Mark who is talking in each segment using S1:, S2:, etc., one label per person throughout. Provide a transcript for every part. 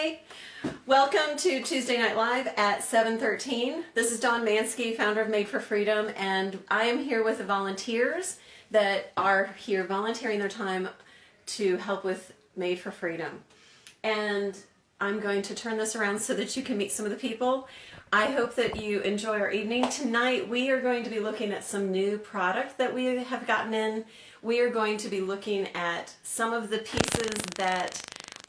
S1: Hi, welcome to Tuesday Night Live at 7:13. This is Dawn Mansky, founder of Made for Freedom, and I am here with the volunteers that are here volunteering their time to help with Made for Freedom. And I'm going to turn this around so that you can meet some of the people. I hope that you enjoy our evening. Tonight we are going to be looking at some new product that we have gotten in. We are going to be looking at some of the pieces that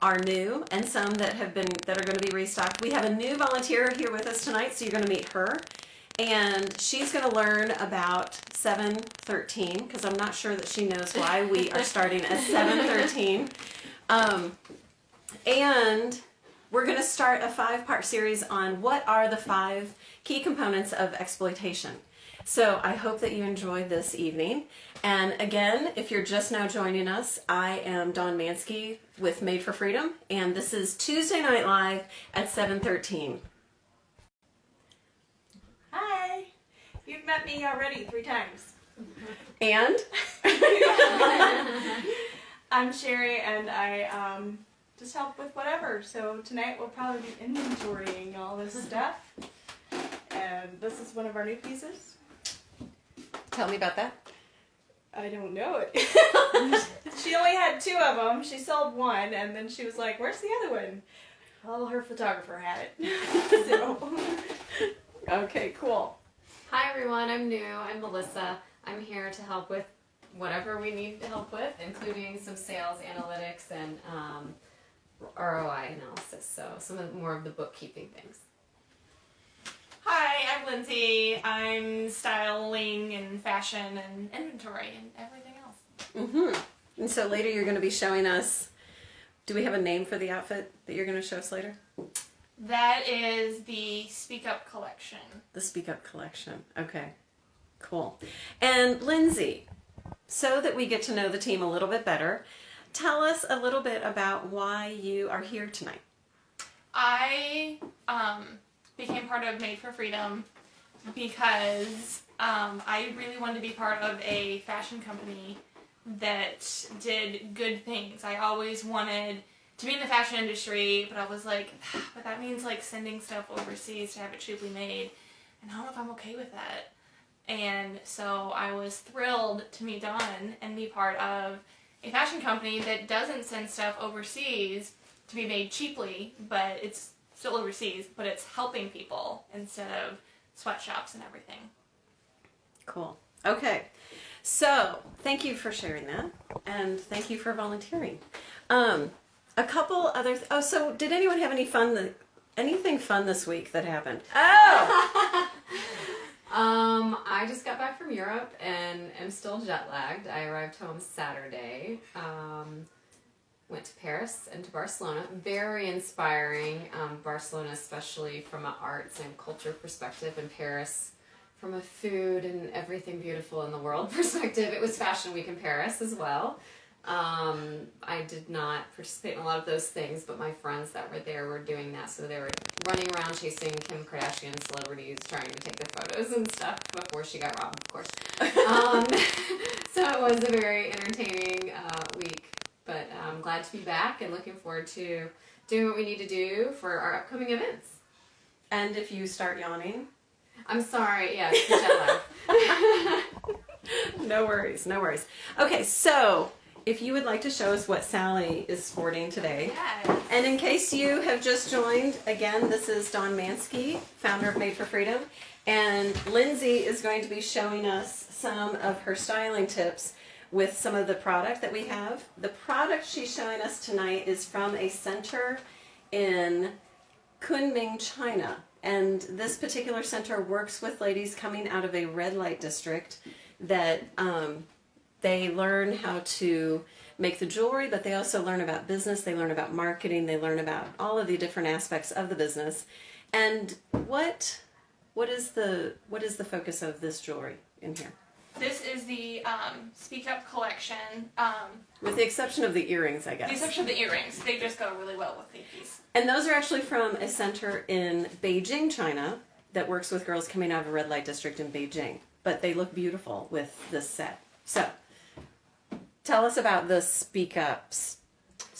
S1: are new and some that are going to be restocked. We have a new volunteer here with us tonight, so you're going to meet her. And she's going to learn about 7:13, because I'm not sure that she knows why we are starting at 7:13. And we're going to start a 5-part series on what are the 5 key components of exploitation. So I hope that you enjoyed this evening. And again, if you're just now joining us, I am Dawn Mansky with Made for Freedom, and this is Tuesday Night Live at 7:13.
S2: Hi! You've met me already 3 times.
S1: And?
S2: I'm Sherry, and I just help with whatever. So tonight we'll probably be inventorying all this stuff. And this is one of our new pieces.
S1: Tell me about that.
S2: I don't know it. She only had 2 of them. She sold 1, and then she was like, "Where's the other one?" Well, her photographer had it. So.
S1: Okay, cool.
S3: Hi everyone, I'm new. I'm Melissa. I'm here to help with whatever we need help with, including some sales analytics and ROI analysis, so more of the bookkeeping things.
S4: Hi, I'm Lindsay. I'm styling and fashion and inventory and everything else.
S1: And so later you're going to be showing us, do we have a name for the outfit that you're going to show us later?
S4: That is the Speak Up collection.
S1: The Speak Up collection. Okay, cool. And Lindsay, so that we get to know the team a little bit better, tell us a little bit about why you are here tonight.
S4: I became part of Made for Freedom because I really wanted to be part of a fashion company that did good things. I always wanted to be in the fashion industry, but I was like, but that means like sending stuff overseas to have it cheaply made, and I don't know if I'm okay with that. And so I was thrilled to meet Dawn and be part of a fashion company that doesn't send stuff overseas to be made cheaply, but it's still overseas, but it's helping people instead of sweatshops and everything.
S1: Cool. Okay. So thank you for sharing that, and thank you for volunteering. A couple other. So did anyone have anything fun this week that happened? Oh.
S3: I just got back from Europe and am still jet lagged. I arrived home Saturday. Went to Paris and to Barcelona. Very inspiring. Barcelona, especially from an arts and culture perspective, and Paris from a food and everything beautiful in the world perspective. It was Fashion Week in Paris as well. I did not participate in a lot of those things, but my friends that were there were doing that. So they were running around chasing Kim Kardashian celebrities, trying to take their photos and stuff before she got robbed, of course. So it was a very entertaining week. But I'm glad to be back and looking forward to doing what we need to do for our upcoming events.
S1: And if you start yawning,
S3: I'm sorry, yeah, it's the jet lag.
S1: No worries, no worries. Okay, so if you would like to show us what Sally is sporting today.
S4: Yes.
S1: And in case you have just joined, again, this is Dawn Mansky, founder of Made for Freedom. And Lindsay is going to be showing us some of her styling tips with some of the product that we have. The product she's showing us tonight is from a center in Kunming, China. And this particular center works with ladies coming out of a red light district that they learn how to make the jewelry, but they also learn about business, they learn about marketing, they learn about all of the different aspects of the business. And what is the focus of this jewelry in here?
S4: This is the Speak Up collection.
S1: With the exception of the earrings, I guess.
S4: The exception of the earrings. They just go really well with the piece.
S1: And those are actually from a center in Beijing, China, that works with girls coming out of a red light district in Beijing. But they look beautiful with this set. So, tell us about the Speak Up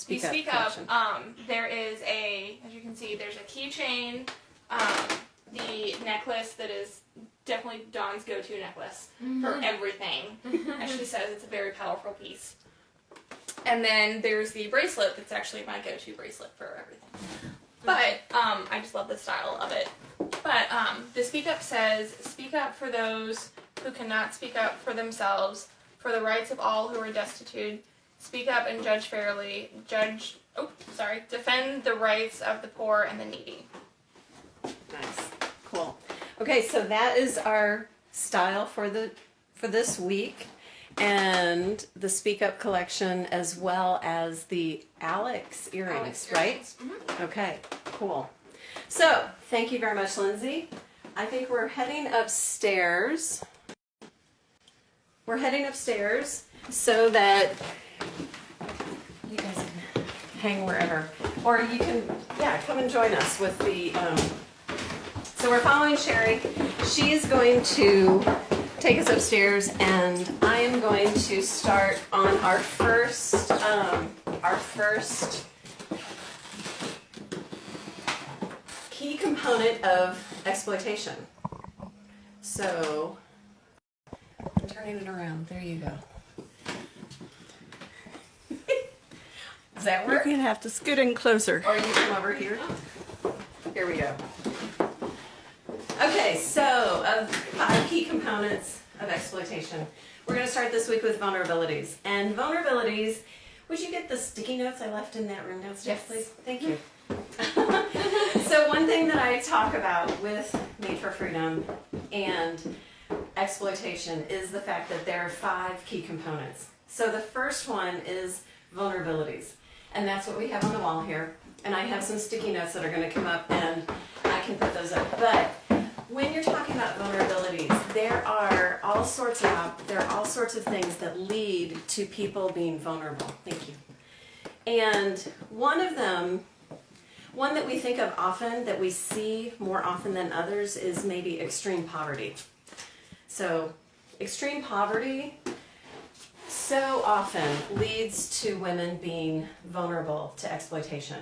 S1: Speak Up
S4: Up,
S1: collection.
S4: there is as you can see, there's a keychain, the necklace that is definitely Dawn's go-to necklace for everything. As she says, it's a very powerful piece. And then there's the bracelet that's actually my go-to bracelet for everything. But I just love the style of it. But the Speak Up says, speak up for those who cannot speak up for themselves, for the rights of all who are destitute. Speak up and judge fairly. Defend the rights of the poor and the needy.
S1: Nice. Cool. Okay, so that is our style for this week, and the Speak Up collection, as well as the Alex earrings, right?
S4: Mm-hmm.
S1: Okay, cool. So, thank you very much, Lindsay. I think we're heading upstairs. We're heading upstairs so that you guys can hang wherever. Or you can, come and join us with the, so we're following Sherry. She is going to take us upstairs, and I am going to start on our first key component of exploitation. So, I'm turning it around. There you go. Does that
S2: We're
S1: work?
S2: going to have to scoot in closer.
S1: Or you come over here. Here we go. Okay, so of 5 key components of exploitation, we're going to start this week with vulnerabilities. And vulnerabilities, would you get the sticky notes I left in that room downstairs, please? Thank you. So one thing that I talk about with Made for Freedom and exploitation is the fact that there are 5 key components. So the first one is vulnerabilities. And that's what we have on the wall here. And I have some sticky notes that are going to come up, and I can put those up. But when you're talking about vulnerabilities, there are all sorts of things that lead to people being vulnerable. Thank you. And one of them, one that we think of often, that we see more often than others, is maybe extreme poverty. So extreme poverty so often leads to women being vulnerable to exploitation.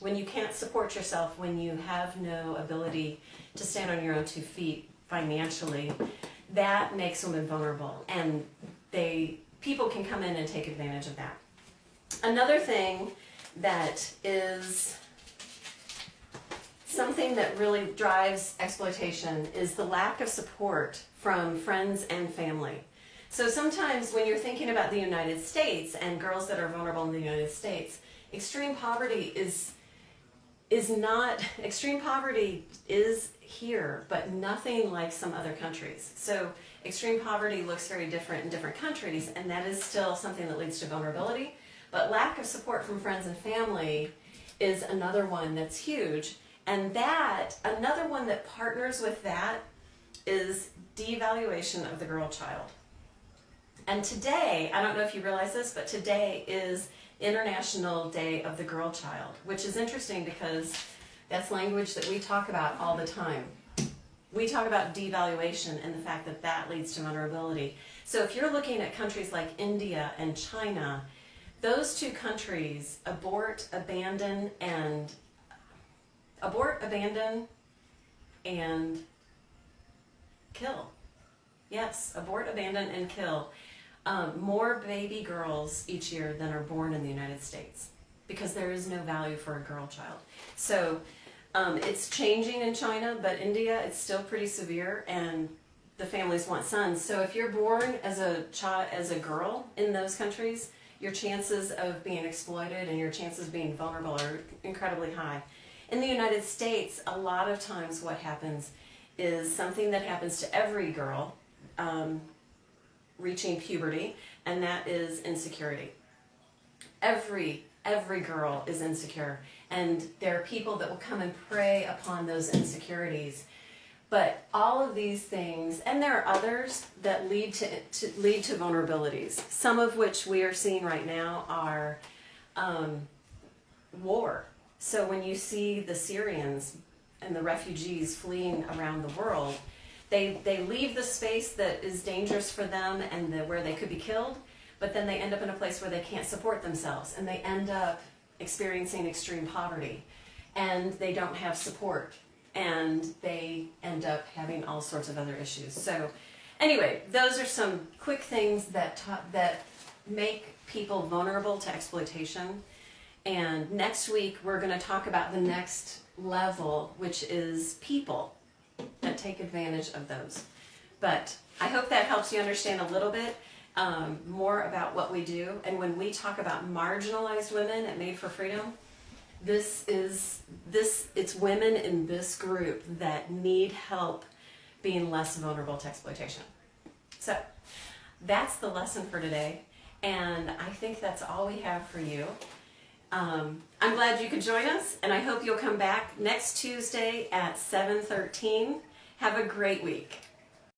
S1: When you can't support yourself, when you have no ability to stand on your own 2 feet financially, that makes women vulnerable, and people can come in and take advantage of that. Another thing that is something that really drives exploitation is the lack of support from friends and family. So sometimes when you're thinking about the United States and girls that are vulnerable in the United States, extreme poverty is here, but nothing like some other countries. So extreme poverty looks very different in different countries, and that is still something that leads to vulnerability. But lack of support from friends and family is another one that's huge. And another one that partners with that is devaluation of the girl child. And today, I don't know if you realize this, but today is International Day of the Girl Child, which is interesting because that's language that we talk about all the time. We talk about devaluation and the fact that that leads to vulnerability. So if you're looking at countries like India and China, those 2 countries abort, abandon, and kill. Yes, abort, abandon, and kill more baby girls each year than are born in the United States, because there is no value for a girl child. So it's changing in China, but India, it's still pretty severe, and the families want sons. So if you're born as a girl in those countries, your chances of being exploited and your chances of being vulnerable are incredibly high. In the United States, a lot of times what happens is something that happens to every girl reaching puberty, and that is insecurity. Every girl is insecure, and there are people that will come and prey upon those insecurities. But all of these things, and there are others that lead to vulnerabilities, some of which we are seeing right now are war. So when you see the Syrians and the refugees fleeing around the world, they leave the space that is dangerous for them and where they could be killed, but then they end up in a place where they can't support themselves, and they end up experiencing extreme poverty, and they don't have support, and they end up having all sorts of other issues. So anyway, those are some quick things that make people vulnerable to exploitation. And next week we're going to talk about the next level, which is people that take advantage of those. But I hope that helps you understand a little bit more about what we do. And when we talk about marginalized women at Made for Freedom, it's women in this group that need help being less vulnerable to exploitation. So that's the lesson for today, and I think that's all we have for you. I'm glad you could join us, and I hope you'll come back next Tuesday at 7:13. Have a great week.